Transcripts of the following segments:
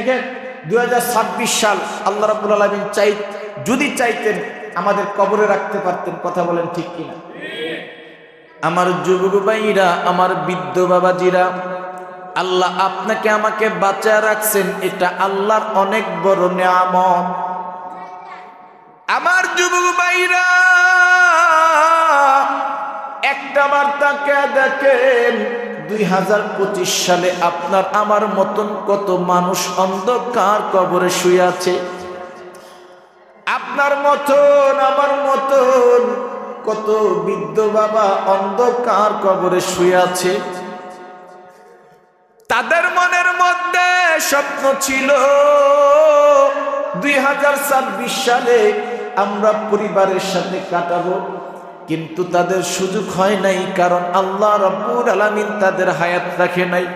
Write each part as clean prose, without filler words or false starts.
দেখেন 2026 সাল আল্লাহ রাব্বুল আলামিন যদি চাইতেন আমাদের কবরে রাখতে পারতেন। কথা বলেন ঠিক কিনা? আমার যুবক ভাইরা, আমার বৃদ্ধ বাবাজিরা, আল্লাহ আপনাকে আমাকে বাঁচায় রাখছেন, এটা আল্লাহর অনেক বড় নিয়ামত। আমার যুবক ভাইরা, একটা বার তাকে দেখেন 2025 সালে আপনার আমার মতন কত মানুষ অন্ধকার কবরে শুয়ে আছে। আপনার মতন আমার মতন কত বৃদ্ধ বাবা অন্ধকার কবরে শুয়ে আছে। তাদের মনের মধ্যে স্বপ্ন ছিল 2026 সালে আমরা পরিবারের সাথে কাটাবো, কিন্তু তাদের সুযোগ হয় নাই, কারণ আল্লাহ রাব্বুল আলামিন তাদের হায়াত রাখে নাই।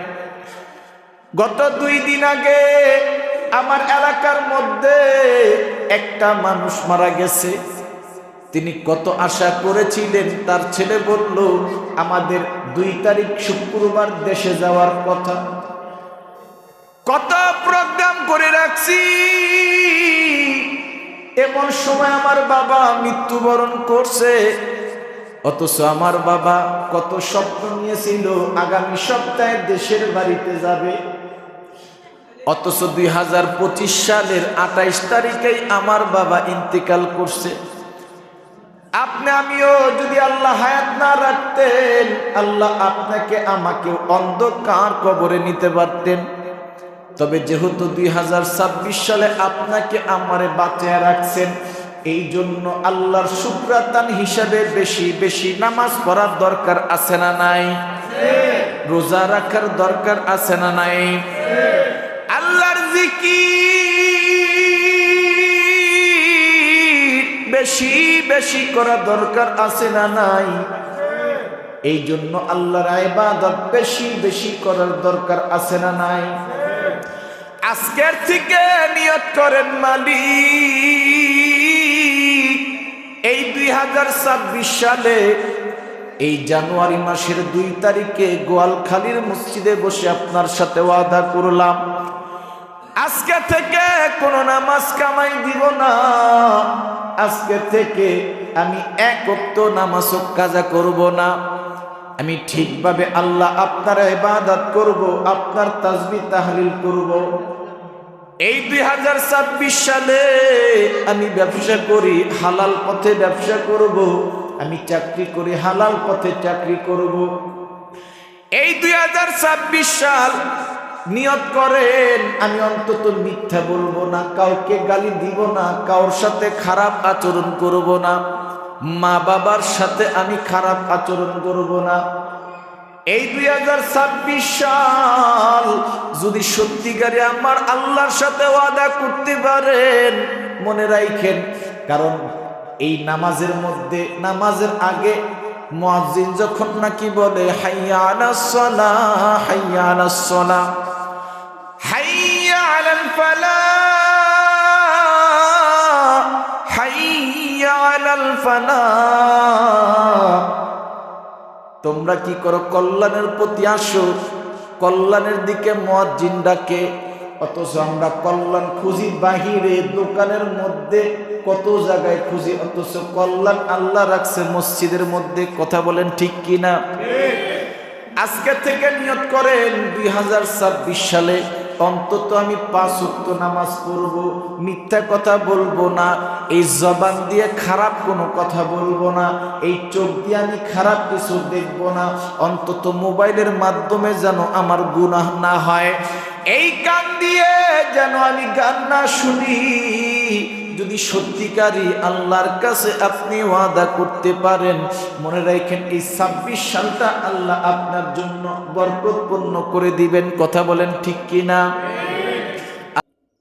গত 2 দিন আগে আমার এলাকার মধ্যে একটা মানুষ মারা গেছে। তিনি কত আশা করেছিলেন, তার ছেলে বলল আমাদের 2 তারিখ শুক্রবার দেশে যাওয়ার কথা। কত প্রোগ্রাম করে রাখছি, এমন সময় আমার বাবা মৃত্যুবরণ করছে। অথচ আমার বাবা কত স্বপ্ন নিয়েছিল আগামী সপ্তাহে দেশের বাড়িতে যাবে। অথচ 2025 সালের 28 তারিখেই আমার বাবা ইন্তেকাল করছে। আপনি আমিও যদি আল্লাহ হায়াত না রাখতেন, আল্লাহ আপনাকে আমাকে অন্ধকার কবরে নিতে পারতেন। তবে যেহেতু 2026 সালে আপনাকে আমারে বাঁচিয়ে রাখছেন, এই জন্য আল্লাহর শুকরাতান হিসাবে বেশি বেশি নামাজ পড়ার দরকার আছে না নাই? রোজা রাখার দরকার আছে না নাই? আল্লাহর জিকির বেশি বেশি করা দরকার আছে না নাই? এই জন্য আল্লাহর ইবাদত বেশি বেশি করার দরকার আছে না নাই? আজকের থেকে নিয়ত করেন মালিক, এই 2026 সালে এই জানুয়ারি মাসের 2 তারিখে গোয়ালখালীর মসজিদে বসে আপনার সাথে ওয়াদা করলাম, আজকে থেকে কোনো নামাজ কামাই দিব না। আজকে থেকে আমি এক ওয়াক্ত নামাজও কাজা করব না। আমি ঠিকভাবে আল্লাহ আপনার ইবাদত করব, আপনার তাসবিহ তাহলিল করব। এই 2026 সালে আমি ব্যবসা করি, হালাল পথে ব্যবসা করব। আমি চাকরি করি, হালাল পথে চাকরি করব। এই 2026 সাল নিয়ত করেন আমি অন্তত মিথ্যা বলবো না, কাউকে গালি দিব না, কারোর সাথে খারাপ আচরণ করব না, মা বাবার সাথে আমি খারাপ আচরণ করব না। এই 2026 সাল যদি সত্যিকারে আমার আল্লাহর সাথে ওয়াদা করতে পারেন, মনে রাখেন, কারণ এই নামাজের মধ্যে, নামাজের আগে মুয়াজ্জিন যখন নাকি বলে হাইয়া আলাস সালাহ, হাইয়া আলাস সালাহ, হাইয়া আলাল ফালাহ, হাইয়া আলাল ফালাহ, তোমরা কি করো? কল্যাণের প্রতি আসো, কল্যাণের দিকে মুয়াজ্জিন ডাকে। অথচ আমরা কল্যাণ খুঁজি বাহিরে, দোকানের মধ্যে, কত জায়গায় খুঁজি, অথচ কল্যাণ আল্লাহ রাখছে মসজিদের মধ্যে। কথা বলেন ঠিক কিনা? আজকে থেকে নিয়ত করেন 2026 সালে অন্তত আমি 5 ওয়াক্ত নামাজ পড়ব, মিথ্যা কথা বলবো না, এই জবান দিয়ে খারাপ কোনো কথা বলবো না, এই চোখ দিয়ে আমি খারাপ কিছু দেখবো না, অন্তত মোবাইলের মাধ্যমে যেন আমার গুনাহ না হয়, এই কান দিয়ে যেন আমি গান না শুনি। যদি সত্যিকারই আল্লাহর কাছে আপনি ওয়াদা করতে পারেন, মনে রাখেন এই 26 সালটা আল্লাহ আপনার জন্য বরকতপূর্ণ করে দিবেন। কথা বলেন ঠিক কিনা?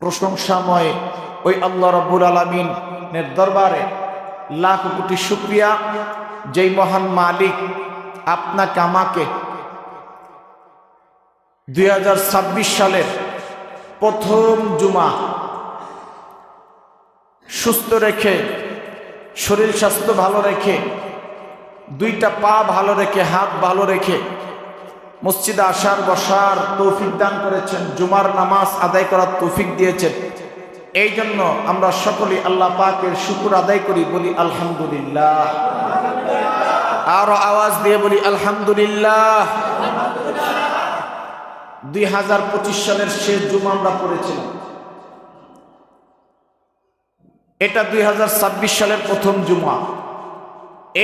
প্রশংসাময় ওই আল্লাহ রাব্বুল আলামিনের দরবারে লাখ কোটি শুকরিয়া, যেই মহান মালিক আপনাকে আমাকে 2026 সালের প্রথম জুমা সুস্থ রেখে, শরীর স্বাস্থ্য ভালো রেখে, 2টা পা ভালো রেখে, হাত ভালো রেখে মসজিদে আসার বসার তৌফিক দান করেছেন, জুমার নামাজ আদায় করার তৌফিক দিয়েছেন। এই জন্য আমরা সকলেই আল্লাহ পাকের শুকর আদায় করি, বলি আলহামদুলিল্লাহ। আরো আওয়াজ দিয়ে বলি আলহামদুলিল্লাহ। 2025 সালের শেষ জুমা আমরা পড়েছিলাম। এটা 2026 সালের প্রথম জুমা।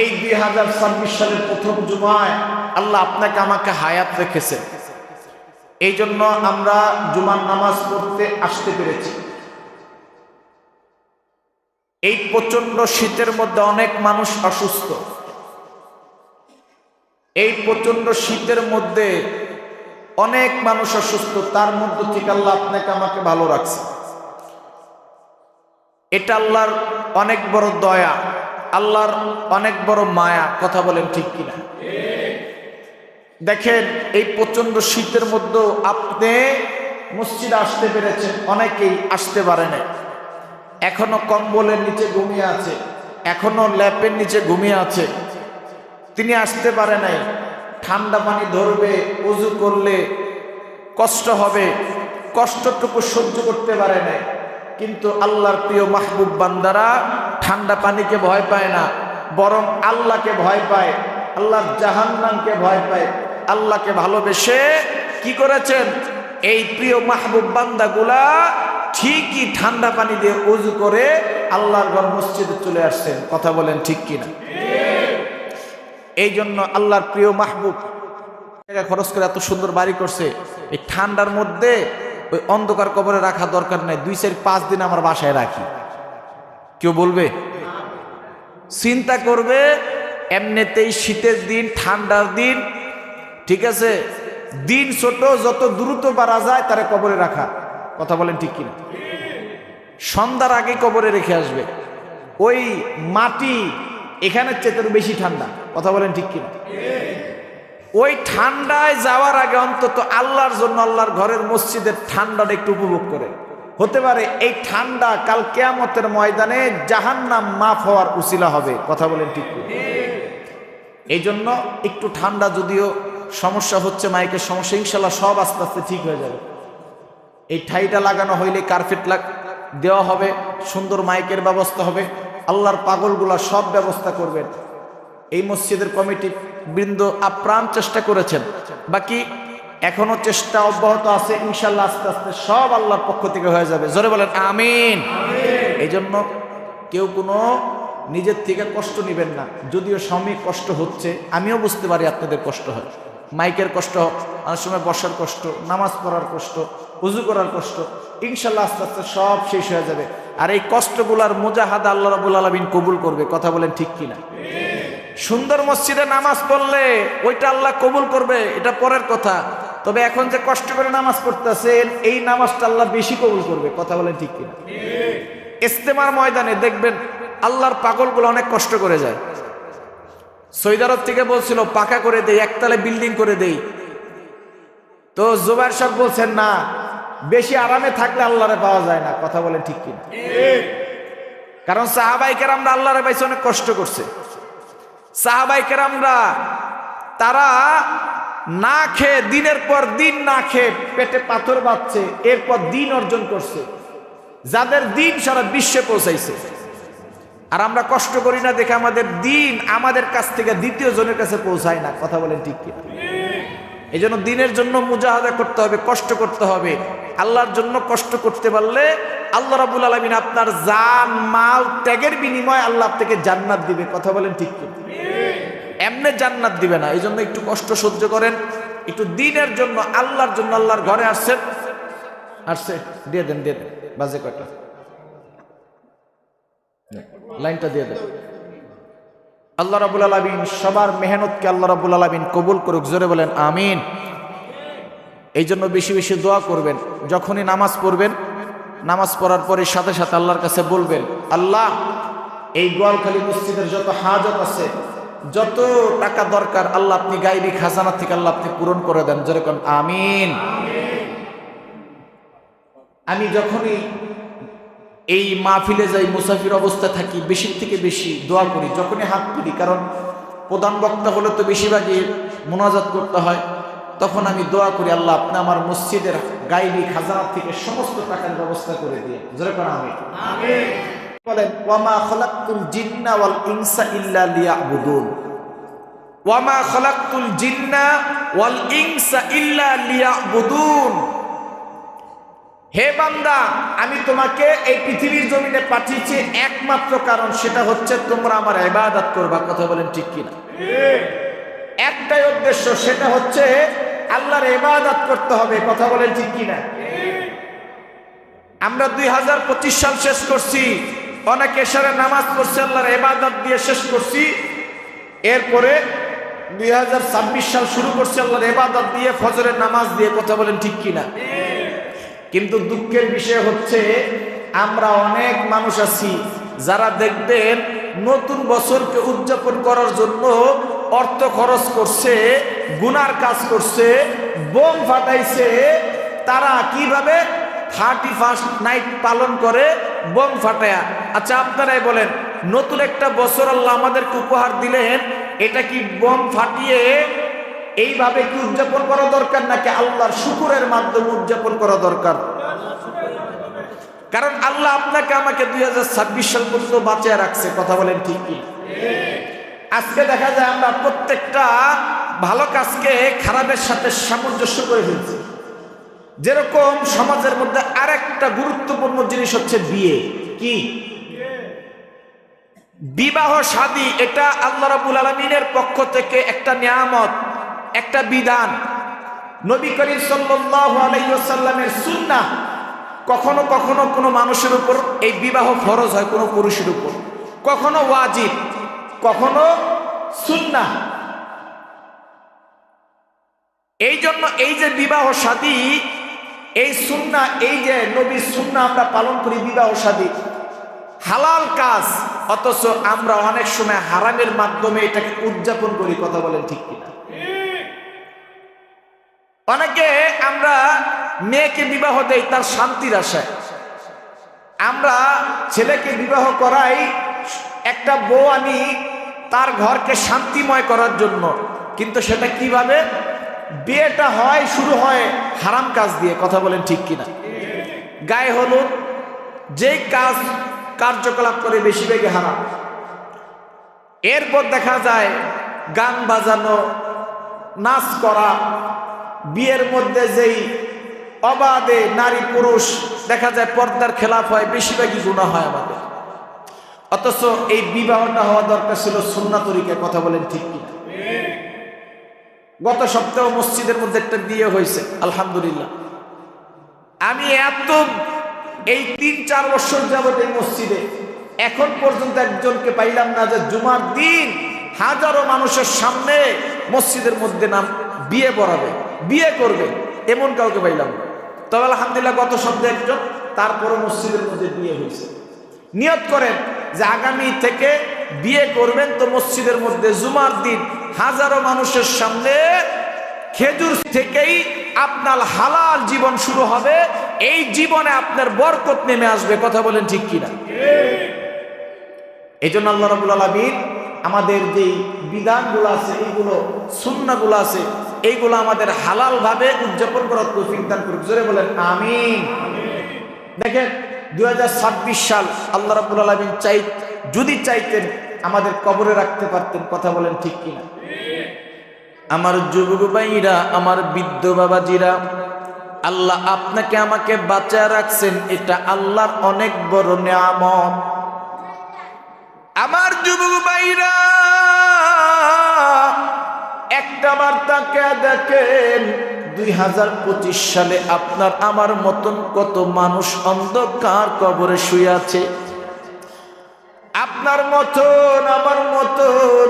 এই 2026 সালের প্রথম জুমায় আল্লাহ আপনাকে আমাকে হায়াত রেখেছে, এই জন্য আমরা জুমার নামাজ পড়তে আসতে পেরেছি। এই প্রচন্ড শীতের মধ্যে অনেক মানুষ অসুস্থ। এই প্রচন্ড শীতের মধ্যে অনেক মানুষ অসুস্থ, তার মধ্যে থেকে আল্লাহ আপনাকে আমাকে ভালো রাখছে। এটা আল্লাহর অনেক বড় দয়া, আল্লাহর অনেক বড় মায়া। কথা বলেন ঠিক কিনা? দেখেন এই প্রচন্ড শীতের মধ্যেও আপনি মসজিদে আসতে পেরেছেন, অনেকেই আসতে পারে না। এখনো কম্বলের নিচে ঘুমিয়ে আছে, এখনো ল্যাপের নিচে ঘুমিয়ে আছে, তিনি আসতে পারে নাই। ঠান্ডা পানি ধরবে, ওযু করলে কষ্ট হবে, কষ্টটুকু সহ্য করতে পারে নাই। কিন্তু আল্লাহর প্রিয় মাহবুব বান্দারা ঠান্ডা পানিকে ভয় পায় না, বরং আল্লাহকে ভয় পায়, আল্লাহর জাহান্নামকে ভয় পায়। আল্লাহকে ভালোবেসে কি করেছেন? এই প্রিয় মাহবুব বান্দাগুলা ঠিকই ঠান্ডা পানি দিয়ে ওযু করে আল্লাহর ঘর মসজিদে চলে আসছেন। কথা বলেন ঠিক কিনা? এই জন্য আল্লাহর প্রিয় মাহবুব টাকা খরচ করে এত সুন্দর বাড়ি করছে। এই ঠান্ডার মধ্যে ওই অন্ধকার কবরে রাখা দরকার নাই, 2-4-5 দিন আমার বাসায় রাখি। কেউ বলবে? চিন্তা করবে এমনিতেই শীতের দিন, ঠান্ডার দিন, ঠিক আছে, দিন ছোট, যত দ্রুত পারা যায় তারে কবরে রাখা। কথা বলেন ঠিক কিনা? সন্ধ্যার আগে কবরে রেখে আসবে। ওই মাটি এখানের চেয়ে বেশি ঠান্ডা। কথা বলেন ঠিক কিনা? ওই ঠান্ডায় যাওয়ার আগে অন্তত আল্লাহর জন্য আল্লাহর ঘরের মসজিদের ঠান্ডাটা একটু উপভোগ করে। হতে পারে এই ঠান্ডা কাল কিয়ামতের ময়দানে জাহান্নাম মাফ হওয়ার উসিলা হবে। কথা বলেন ঠিক কিনা? এই জন্য একটু ঠান্ডা, যদিও সমস্যা হচ্ছে, মাইকের সমস্যা, ইনশাল্লাহ সব আস্তে আস্তে ঠিক হয়ে যাবে। এই ঠাইটা লাগানো হইলে কার্পেট দেওয়া হবে, সুন্দর মাইকের ব্যবস্থা হবে, আল্লাহর পাগলগুলা সব ব্যবস্থা করবেন। এই মসজিদের কমিটি বৃন্দ আপ্রাণ চেষ্টা করেছেন, বাকি এখনো চেষ্টা অব্যাহত আছে। ইনশাল্লাহ আস্তে আস্তে সব আল্লাহর পক্ষ থেকে হয়ে যাবে। জোরে বলেন আমিন। এই জন্য কেউ কোনো নিজের থেকে কষ্ট নেবেন না। যদিও সাময়িক কষ্ট হচ্ছে, আমিও বুঝতে পারি আপনাদের কষ্ট হয়, মাইকের কষ্ট, অনেক সময় বসার কষ্ট, নামাজ পড়ার কষ্ট, ওযু করার কষ্ট। ইনশাল্লাহ আস্তে আস্তে সব শেষ হয়ে যাবে। আর এই কষ্টগুলার মুজাহাদা আল্লাহ রাব্বুল আলামিন কবুল করবে। কথা বলেন ঠিক কিনা? সুন্দর মসজিদে নামাজ পড়লে ওইটা আল্লাহ কবুল করবে, এটা পরের কথা। তবে এখন যে কষ্ট করে নামাজ পড়তেছেন, এই নামাজটা আল্লাহ বেশি কবুল করবে। কথা বলেন ঠিক কিনা? ইজতেমার ময়দানে দেখবেন আল্লাহর পাগলগুলো অনেক কষ্ট করে যায়। সৌদি আরব থেকে বলছিল পাকা করে দেই, একতলা বিল্ডিং করে দেই। তো জুবাইর সাহেব বলছেন না, বেশি আরামে থাকলে আল্লাহরে পাওয়া যায় না। কথা বলেন ঠিক কিনা? কারণ সাহাবায়ে কেরামরা আল্লাহরে পাইছে অনেক কষ্ট করছে। সাহাবায়ে কেরামরা তারা না খেয়ে, দিনের পর দিন না খেয়ে পেটে পাথর বাঁধছে, এরপর দিন অর্জন করছে, যাদের দিন সারা বিশ্বে পৌঁছাইছে। আর আমরা কষ্ট করি না দেখে আমাদের দিন আমাদের কাছ থেকে দ্বিতীয় জনের কাছে পৌঁছায় না। কথা বলেন ঠিক কিনা? এই জন্য দিনের জন্য মুজাহাদা করতে হবে, কষ্ট করতে হবে। আল্লাহর জন্য কষ্ট করতে পারলে আল্লাহ রাব্বুল আলামিন আপনার জান মাল ত্যাগের বিনিময়ে আল্লাহ আপনাকে জান্নাত দিবে। কথা বলেন ঠিক কিনা? এমনি জান্নাত দিবে না। এই জন্য একটু কষ্ট সহ্য করেন, একটু দিনের জন্য, আল্লাহর জন্য। আল্লাহর ঘরে আসছেন, আসছে দিয়ে দেন, দিয়ে দেন। বাজে কয়টা? লাইনটা দিয়ে দেন। আল্লাহ রাব্বুল আলামিন সবার মেহনতকে আল্লাহ রাব্বুল আলামিন কবুল করুক। জোরে বলেন আমিন। এই জন্য বেশি বেশি দোয়া করবেন। যখনই নামাজ পড়বেন, নামাজ পড়ার পরে সাথে সাথে আল্লাহর কাছে বলবেন, আল্লাহ এই গোয়ালখালী মসজিদের যত হাজত আছে, যত টাকা দরকার, আল্লাহ আপনি গায়বী খাজানা থেকে আল্লাহ আপনি পূরণ করে দেন। যেরকম আমিন। আমি যখনই এই মাহফিলে যাই, মুসাফির অবস্থা থাকি, বেশি থেকে বেশি দোয়া করি যখনই হাত তুলি। কারণ প্রধান বক্তা হলে তো বেশিরভাগই মোনাজাত করতে হয়, তখন আমি দোয়া করি, আল্লাহ আপনি আমার মসজিদের গাইবি খাজানা থেকে সমস্ত টাকার ব্যবস্থা করে দিয়ে। জোরে করে আমিন। বলেন ওয়ামা খলাকতুল জিন্না ওয়াল ইনসা ইল্লা লিয়াবুদুন। ওয়ামা খলাকতুল জিন্না ওয়াল ইনসা ইল্লা লিয়াবুদুন। হে বান্দা, আমি তোমাকে এই পৃথিবীর জমিনে পাঠিয়েছি একমাত্র কারণ, সেটা হচ্ছে তোমরা আমার ইবাদত করবা। কথা বলেন ঠিক কিনা? একটাই উদ্দেশ্য, সেটা হচ্ছে আল্লাহর ইবাদত করতে হবে। কথা বলেন ঠিক কিনা? আমরা 2025 সাল শেষ করছি, অনেক এশারে নামাজ পড়ছে, আল্লাহর ইবাদত দিয়ে শেষ করছি। এরপরে 2026 সাল শুরু করছি আল্লাহর ইবাদত দিয়ে, ফজরের নামাজ দিয়ে। কথা বলেন ঠিক কিনা? কিন্তু দুঃখের বিষয় হচ্ছে আমরা অনেক মানুষ আছি যারা দেখবেন নতুন বছরকে উদযাপন করার জন্য অর্থ খরচ করছে, গুনার কাজ করছে, বোম ফাটাইছে। তারা কিভাবে 31st নাইট পালন করে বোম ফাটায়া। আচ্ছা আপনারাই বলেন, নতুন একটা বছর আল্লাহ আমাদেরকে উপহার দিলেন, এটা কি বোম ফাটিয়ে এইভাবে কি উদযাপন করা দরকার, নাকি আল্লাহর শুকরের মাধ্যমে উদযাপন করা দরকার? কারণ আল্লাহ আপনাকে আমাকে 2026 সাল পর্যন্ত বাঁচিয়ে রাখছে। কথা বলেন ঠিক কি? আজকে দেখা যায় আমরা প্রত্যেকটা ভালো কাজকে খারাপের সাথে সামঞ্জস্য করে ফেলছি। যেরকম সমাজের মধ্যে আরেকটা গুরুত্বপূর্ণ জিনিস হচ্ছে বিয়ে। কি? বিবাহ শাদী। এটা আল্লাহ রাব্বুল আলামিনের পক্ষ থেকে একটা নিয়ামত, একটা বিধান। নবী করিম সাল্লাল্লাহু আলাইহি ওয়াসাল্লামের সুন্নাহ। কখনো কখনো কোনো মানুষের উপর এই বিবাহ ফরজ হয়, কোনো পুরুষের উপর, কখনো ওয়াজিব, কখনো সুন্নাহ। এই জন্য এই যে বিবাহ শাদী, এই সুন্নাহ, এই যে নবীর সুন্নাহ আমরা পালন করি, বিবাহ শাদী হালাল কাজ, অথচ আমরা অনেক সময় হারামের মাধ্যমে এটাকে উদযাপন করি। কথা বলেন ঠিক কিনা? অনেকে আমরা মেয়েকে বিবাহ দেই তার শান্তির আশায়, আমরা ছেলেকে বিবাহ করাই একটা বউ আনি তার ঘরকে শান্তিময় করার জন্য। কিন্তু সেটা কিভাবে? বিয়েটা হয়, শুরু হয় হারাম কাজ দিয়ে। কথা বলেন ঠিক কিনা? গায়ে হলুদ, যেই কাজ কার্যকলাপ করে বেশিরভাগই হারাম। এরপর দেখা যায় গান বাজানো, নাচ করা, বিয়ের মধ্যে যেই অবাধে নারী পুরুষ দেখা যায় পর্দার খেলাফ হয়, বেশিরভাগই গুনাহ হয় আমাদের। অথচ এই বিবাহটা হওয়া দরকার ছিল সুন্নাহ তরিকায়। কথা বলেন ঠিক কিনা? গত সপ্তাহ মসজিদের মধ্যে একটা বিয়ে হয়েছে, আলহামদুলিল্লাহ। আমি এই 3-4 বছর যাবত এই মসজিদে এখন পর্যন্ত একজনকে পাইলাম না যে জুমার দিন হাজারো মানুষের সামনে মসজিদের মধ্যে নাম বিয়ে পড়াবে, বিয়ে করবে, এমন কাউকে পাইলাম না। তবে আলহামদুলিল্লাহ গত সপ্তাহে একজন, তারপরও মসজিদের মধ্যে বিয়ে হয়েছে। নিয়ত করেন যে আগামী থেকে বিয়ে করবেন, তো মসজিদের মধ্যে জুমার দিন হাজারো মানুষের সামনে খেজুর থেকেই আপনার হালাল জীবন শুরু হবে। এই জীবনে আপনার বরকত নেমে আসবে। কথা বলেন ঠিক কিনা? এই জন্য আল্লাহ রাব্বুল আলামিন আমাদের যেই বিধানগুলো আছে, এইগুলো সুন্নাহগুলো আছে, এইগুলো আমাদের হালাল ভাবে উদযাপন করার তৌফিক দান করুক। জোরে বলেন আমিন। দেখেন 2026 সাল আল্লাহ রাব্বুল আলামিন যদি চাইতেন আমাদের কবরে রাখতে পারতেন। কথা বলেন ঠিক কিনা? আমার যুবক ভাইরা, আমার বৃদ্ধ বাবাজিরা, আল্লাহ আপনাকে আমাকে বাঁচায় রাখছেন, এটা আল্লাহর অনেক বড় নিয়ামত। আমার যুবক ভাইরা, একটা বার তাকিয়ে দেখেন 2025 সালে আপনার আমার মতন কত মানুষ অন্ধকার কবরে শুয়ে আছে। আপনার মতন, আমার মতন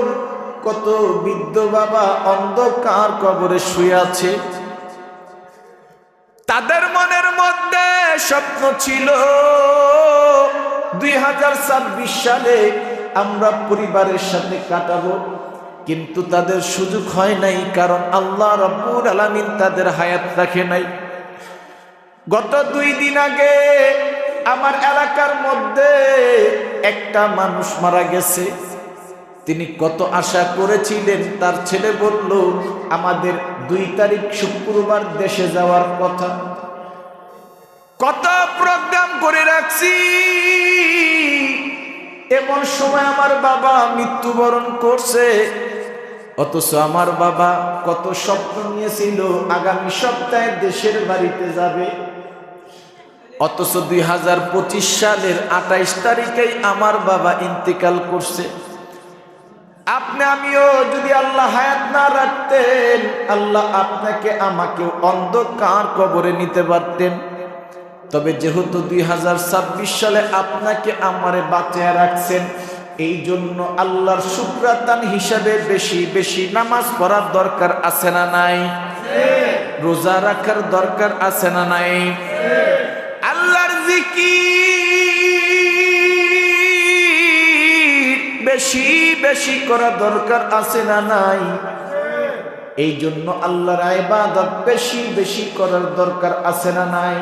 কত বৃদ্ধ বাবা অন্ধকার কবরে শুয়ে আছে। তাদের মনের মধ্যে স্বপ্ন ছিল 2026 সালে আমরা পরিবারের সাথে কাটাবো, কিন্তু তাদের সুযোগ হয় নাই, কারণ আল্লাহ রাব্বুল আলামিন তাদের হায়াত রাখে নাই। গত 2 দিন আগে আমার এলাকার মধ্যে একটা মানুষ মারা গেছে। তিনি কত আশা করেছিলেন। তার ছেলে বলল, আমাদের 2 তারিখ শুক্রবার দেশে যাওয়ার কথা, কত প্রোগ্রাম করে রাখছি, এমন সময় আমার বাবা মৃত্যুবরণ করছে। অথচ আমার বাবা কত স্বপ্ন নিয়েছিল আগামী সপ্তাহে দেশের বাড়িতে যাবে। অথচ 2025 সালের 28 তারিখেই আমার বাবা ইন্তেকাল করছে। আপনি আমিও যদি আল্লাহ হায়াত না রাখতেন, আল্লাহ আপনাকে আমাকে অন্ধকার কবরে নিতে পারতেন। তবে যেহেতু 2026 সালে আপনাকে আমারে বাঁচিয়ে রাখছেন, এই জন্য আল্লাহর শুকরাতান হিসাবে বেশি বেশি নামাজ পড়ার দরকার আছে না নাই? রোজা রাখার দরকার আছে না নাই? আল্লাহর জিকির বেশি বেশি করা দরকার আছে না নাই? এই জন্য আল্লাহর ইবাদত বেশি বেশি করার দরকার আছে না নাই?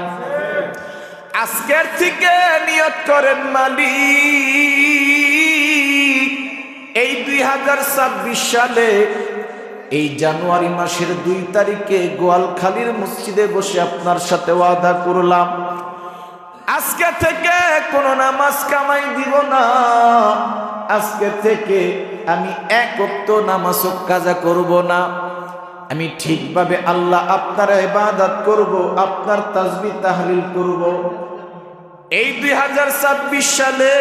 আজকের থেকে নিয়ত করেন, মালিক এই 2026 সালে এই জানুয়ারি মাসের 2 তারিখে গোয়ালখালীর মসজিদে বসে আপনার সাথে ওয়াদা করলাম, আজকে থেকে কোনো নামাজ কামাই দিব না। আজকে থেকে আমি 1 ওয়াক্ত নামাজও কাজা করব না। আমি ঠিকভাবে আল্লাহ আপনার ইবাদত করব, আপনার তাসবিহ তাহলিল করব। এই 2026 সালে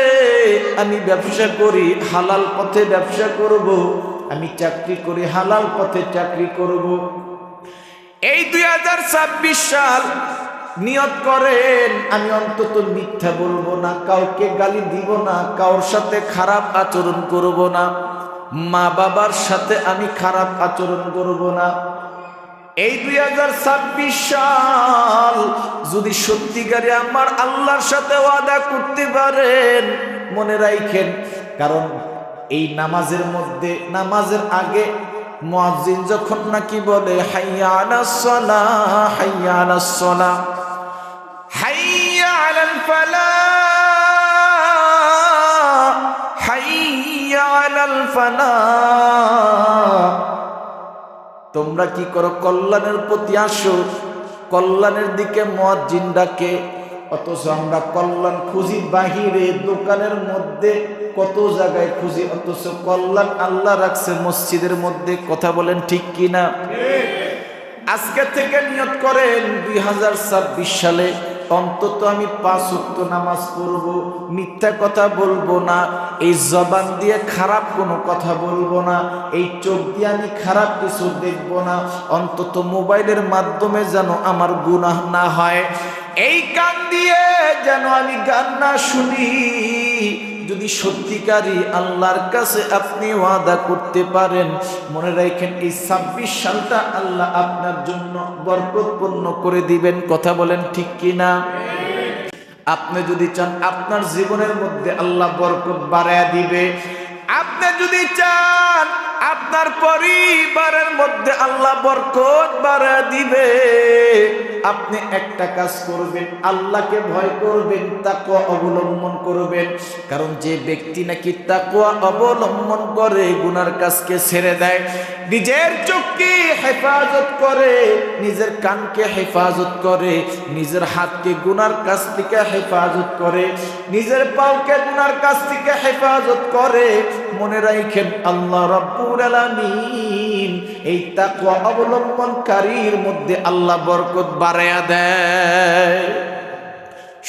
আমি ব্যবসা করি, হালাল পথে ব্যবসা করব। আমি চাকরি করি, হালাল পথে চাকরি করব। এই 2026 সাল নিয়ত করেন, আমি অন্তত মিথ্যা বলবো না, কাউকে গালি দিব না, কারোর সাথে খারাপ আচরণ করব না, মা বাবার সাথে আমি খারাপ আচরণ করব না। এই 2026 সাল যদি সত্যিকারে আমার আল্লাহর সাথে ওয়াদা করতে পারেন, মনে রাখেন, কারণ এই নামাজের মধ্যে, নামাজের আগে মুয়াজ্জিন যখন নাকি বলে হাইয়া আলাস সালাহ, হাইয়া আলাস সালাহ, হাইয়া আলাল ফালাহ, হাইয়া আলাল ফালাহ, তোমরা কি করো? কল্যাণের প্রতি আসো, কল্যাণের দিকে মুয়াজ্জিন ডাকে। অথচ আমরা কল্যাণ খুঁজি বাহিরে, দোকানের মধ্যে, কত জায়গায় খুঁজি, অথচ কল্যাণ আল্লাহ রাখছে মসজিদের মধ্যে। কথা বলেন ঠিক কিনা? আজকে থেকে নিয়ত করেন 2026 সালে অন্তত আমি 5 ওয়াক্ত নামাজ পড়ব, মিথ্যা কথা বলবো না, এই জবান দিয়ে খারাপ কোনো কথা বলবো না, এই চোখ দিয়ে আমি খারাপ কিছু দেখবো না, অন্তত মোবাইলের মাধ্যমে যেন আমার গুনাহ না হয়, এই কান দিয়ে যেন আমি গান না শুনি। যদি সত্যিকারই আল্লাহর কাছে আপনি ওয়াদা করতে পারেন, মনে রাখেন এই 26 সালটা আল্লাহ আপনার জন্য বরকতপূর্ণ করে দিবেন। কথা বলেন ঠিক কিনা? আপনি যদি চান আপনার জীবনের মধ্যে আল্লাহ বরকত বাড়ায়া দিবে, আপনি যদি চান আপনার পরিবারের মধ্যে আল্লাহ বরকত বাড়ায়া দিবে, আপনি একটা কাজ করবেন, আল্লাহকে ভয় করবেন, তাকওয়া অবলম্বন করবেন। কারণ যে ব্যক্তি নাকি তাকওয়া অবলম্বন করে, গুনার কাজকে ছেড়ে দেয়, নিজের চোখকে হেফাজত করে, নিজের কানকে হেফাজত করে, নিজের হাতকে গুনার কাছ থেকে হেফাজত করে, নিজের পাওকে গুনার কাছ থেকে হেফাজত করে, মনে রাখেন আল্লাহ রাব্বুল আলামিন এই তাকওয়া অবলম্বনকারীর মধ্যে আল্লাহ বরকত বাড়ায়া দেয়।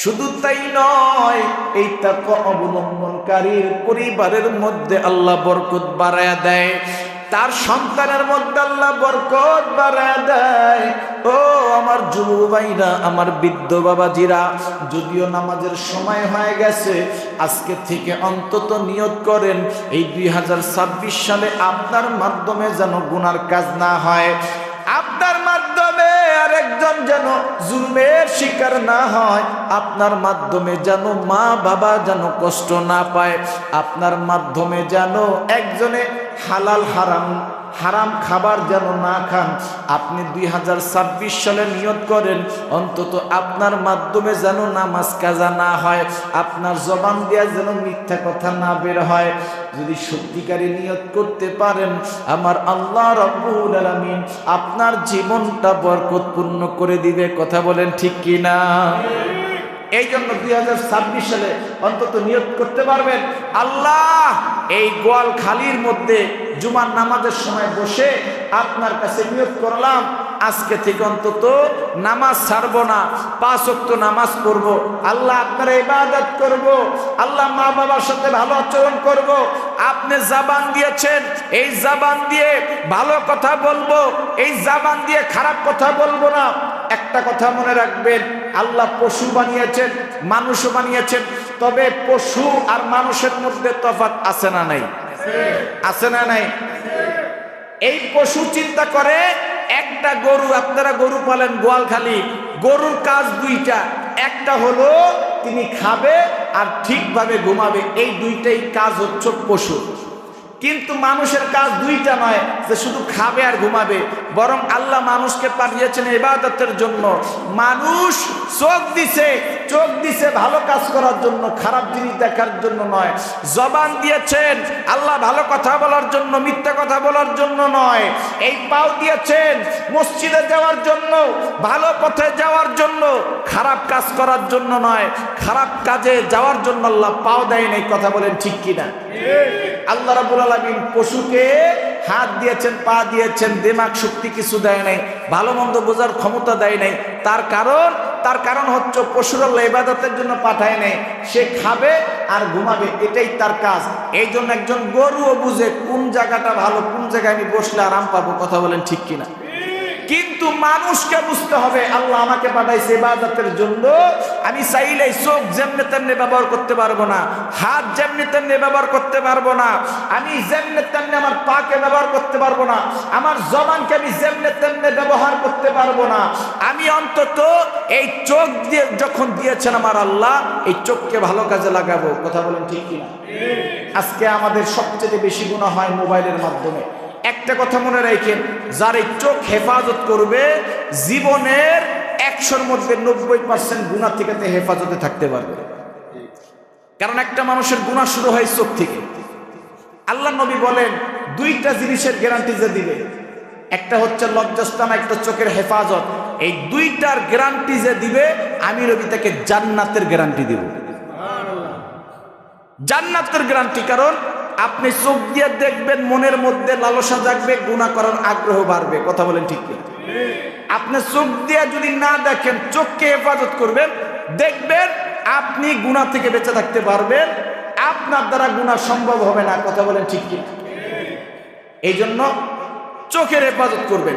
শুধু তাই নয়, এই তাকওয়া অবলম্বনকারীর পরিবারের মধ্যে আল্লাহ বরকত বাড়ায়া দেয়, তার সন্তানের মধ্যে আল্লাহ বরকত বাড়ায়া দেয়। ও আমার যুবক ভাইরা, আমার বৃদ্ধ বাবাজিরা, যদিও নামাজের সময় হয়ে গেছে, আজকে থেকে অন্তত নিয়ত করেন এই 2026 সালে আপনার মাধ্যমে যেন গুনার কাজ না হয়, আপনার মাধ্যমে আরেকজন যেন জুলমের শিকার না হয়, আপনার মাধ্যমে যেন মা বাবা যেন কষ্ট না পায়, আপনার মাধ্যমে যেন একজনে হারাম খাবার যেন না খান। আপনি 2026 সালে নিয়ত করেন অন্তত আপনার মাধ্যমে যেন নামাজ কাজা না হয়, আপনার জবান দিয়া যেন মিথ্যা কথা না বের হয়। যদি সত্যিকারে নিয়ত করতে পারেন, আমার আল্লাহ রাব্বুল আলামিন আপনার জীবনটা বরকতপূর্ণ করে দিবে। কথা বলেন ঠিক কিনা? এই জন্য 2026 সালে অন্তত নিয়ত করতে পারবেন, আল্লাহ এই গোয়ালখালির মধ্যে জুমার নামাজের সময় বসে আপনার কাছে নিয়ত করলাম, আজকে থেকে অন্তত নামাজ ছাড়বো না, 5 ওয়াক্ত নামাজ পড়বো, আল্লাহ আপনার ইবাদত করব, আল্লাহ মা বাবার সাথে ভালো আচরণ করব। আপনি জবান দিয়েছেন, এই জবান দিয়ে ভালো কথা বলবো, এই জবান দিয়ে খারাপ কথা বলবো না। একটা কথা মনে রাখবেন, আল্লাহ পশু বানিয়েছেন, মানুষও বানিয়েছেন, তবে পশু আর মানুষের মধ্যে তফাৎ আছে না নাই? আছে না নাই? এই পশু চিন্তা করে, একটা গরু, আপনারা গরু পালেন গোয়ালখালি, গরুর কাজ দুইটা, একটা হলো তিনি খাবে আর ঠিকভাবে ঘুমাবে, এই দুইটাই কাজ হচ্ছে পশু। কিন্তু মানুষের কাজ দুইটা নয় যে শুধু খাবে আর ঘুমাবে, বরং আল্লাহ মানুষকে পাঠিয়েছেন ইবাদতের জন্য। মানুষ চোখ দিছে ভালো কাজ করার জন্য, খারাপ জিনিস দেখার জন্য নয়। জবান দিয়েছেন আল্লাহ ভালো কথা বলার জন্য, মিথ্যা কথা বলার জন্য নয়। এই পাও দিয়েছেন মসজিদে যাওয়ার জন্য, ভালো পথে যাওয়ার জন্য, খারাপ কাজ করার জন্য নয়। খারাপ কাজে যাওয়ার জন্য আল্লাহ পাও দেয় নাই। কথা বলেন ঠিক কিনা? আল্লাহ রাব্বুল আলামিন পশুকে হাত দিয়েছেন, পা দিয়েছেন, দিমাগ শক্তি কিছু দেয় নাই, ভালো মন্দ বোঝার ক্ষমতা দেয় নাই। তার কারণ হচ্ছে পশুর আল্লাহ ইবাদতের জন্য পাঠায় নাই, সে খাবে আর ঘুমাবে, এটাই তার কাজ। এই জন্য একজন গরুও বুঝে কোন জায়গাটা ভালো, কোন জায়গায় আমি বসলে আরাম পাবো। কথা বলেন ঠিক কিনা? কিন্তু মানুষকে বুঝতে হবে আল্লাহ আমাকে পাঠাইছে ইবাদতের জন্য। আমি চাইলেই চোখ যেমনি তেমনি ব্যবহার করতে পারবো না, হাত যেমনি তেমনি ব্যবহার করতে পারবো না, আমি যেমনি তেমনি আমার পাকে ব্যবহার করতে পারবো না, আমার জবানকে আমি যেমনি তেমনি ব্যবহার করতে পারবো না। আমি অন্তত এই চোখ দিয়ে যখন দিয়েছেন আমার আল্লাহ, এই চোখকে ভালো কাজে লাগাবো। কথা বলেন ঠিক কিনা? আজকে আমাদের সবচেয়ে বেশি গুনাহ হয় মোবাইলের মাধ্যমে। একটা কথা মনে রাখেন, যার এই চোখ হেফাজত করবে, জীবনের 100-র মধ্যে 90% গুনাহ থেকে হেফাজতে থাকতে পারবে। কারণ একটা মানুষের গুনাহ শুরু হয় চোখ থেকে। আল্লাহ নবী বলেন, দুইটা জিনিসের গ্যারান্টি যে দিবে, একটা হচ্ছে লজ্জাস্থান, একটা চোখের হেফাজত। এই দুইটার গ্যারান্টি যে দিবে, আমি নবী তাকে জান্নাতের গ্যারান্টি দেব। জান্নাতের গ্যারান্টি। কারণ আপনি চোখ দিয়ে দেখবেন, মনের মধ্যে লালসা জাগবে, গুনাহ করার আগ্রহ বাড়বে। কথা বলেন ঠিক কি? আপনি চোখ দিয়ে যদি না দেখেন, চোখকে হেফাজত করবেন, দেখবেন আপনি গুনাহ থেকে বেঁচে থাকতে পারবেন, আপনার দ্বারা গুনাহ সম্ভব হবে না। কথা বলেন ঠিক কি? এই জন্য চোখের হেফাজত করবেন।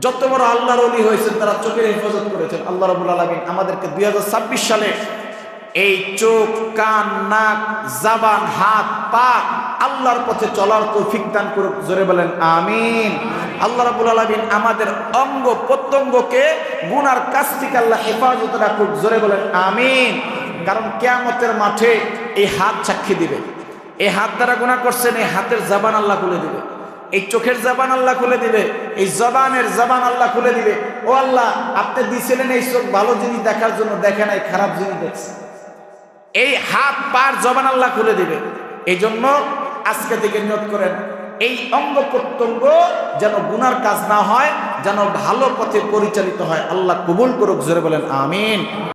যত বড় আল্লাহর ওলি হয়েছেন তারা চোখের হেফাজত করেছেন। আল্লাহ রাব্বুল আলামিন আমাদেরকে 2026 সালে এই চোখ, কান, নাক, জবান, হাত, পা আল্লাহর পথে চলার তৌফিক দান করুক। জোরে বলেন আমিন। আল্লাহ রাব্বুল আলামিন আমাদের অঙ্গ প্রত্যঙ্গকে গুনার কাছ থেকে আল্লাহ হেফাজত রাখুক। জোরে বলেন আমিন। কারণ কিয়ামতের মাঠে এই হাত সাক্ষী দিবে, এই হাত দ্বারা গুনাহ করছেন, এই হাতের জবান আল্লাহ খুলে দিবে, এই চোখের জবান আল্লাহ খুলে দিবে, এই জবানের জবান আল্লাহ খুলে দিবে। ও আল্লাহ, আপনি দিয়েছিলেন এই চোখ ভালো জিনিস দেখার জন্য, দেখে নাই, খারাপ জিনিস দেখছে। এই হাত পার জবান আল্লাহ খুলে দিবে। এই জন্য আজকে থেকে নিয়ত করেন, এই অঙ্গ প্রত্যঙ্গ যেন গুনার কাজ না হয়, যেন ভালো পথে পরিচালিত হয়। আল্লাহ কবুল করুক। জোরে বলেন আমিন।